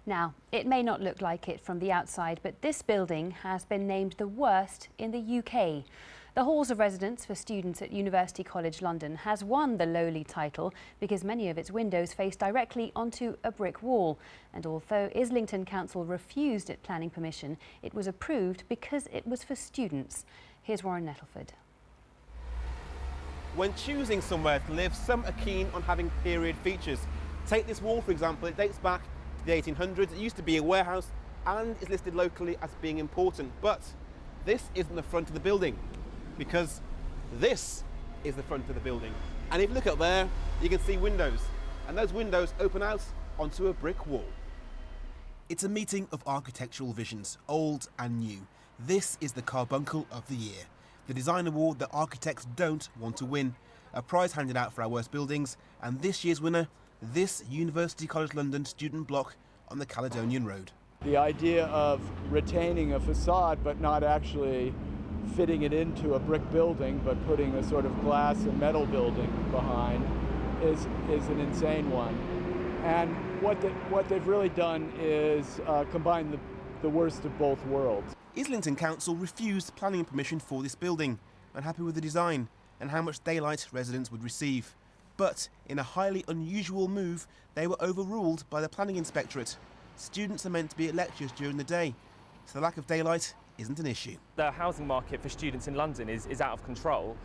Now, it may not look like it from the outside, but this building has been named the worst in the UK. The Halls of Residence for students at University College London has won the lowly title because many of its windows face directly onto a brick wall. And although Islington Council refused it planning permission, it was approved because it was for students. Here's Warren Nettleford. When choosing somewhere to live, some are keen on having period features. Take this wall, for example. It dates back to the 1800s. It used to be a warehouse and is listed locally as being important. But this isn't the front of the building, because this is the front of the building. And if you look up there, you can see windows, and those windows open out onto a brick wall. It's a meeting of architectural visions, old and new. This is the Carbuncle of the Year, the design award that architects don't want to win, a prize handed out for our worst buildings, and this year's winner, this University College London student block on the Caledonian Road. The idea of retaining a facade but not actually fitting it into a brick building but putting a sort of glass and metal building behind is an insane one. And what they've really done is combine the worst of both worlds. Islington Council refused planning permission for this building, unhappy with the design and how much daylight residents would receive. But in a highly unusual move, they were overruled by the planning inspectorate. Students are meant to be at lectures during the day, so the lack of daylight isn't an issue. The housing market for students in London is out of control,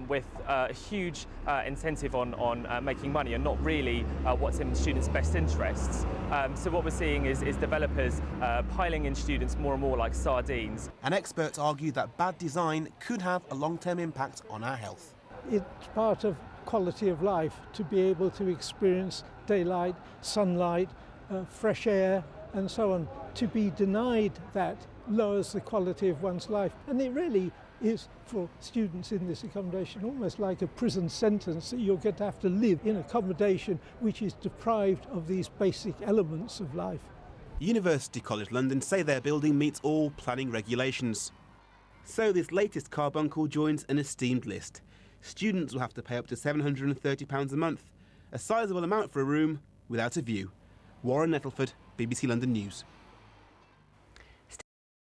with a huge incentive on making money and not really what's in students' best interests. So what we're seeing is developers piling in students more and more like sardines. And experts argue that bad design could have a long-term impact on our health. It's part of quality of life to be able to experience daylight, sunlight, fresh air and so on. To be denied that lowers the quality of one's life, and it really is for students in this accommodation almost like a prison sentence, that you're going to have to live in accommodation which is deprived of these basic elements of life. University College London say their building meets all planning regulations. So this latest carbuncle joins an esteemed list. Students will have to pay up to £730 a month, a sizable amount for a room without a view. Warren Nettleford, BBC London News.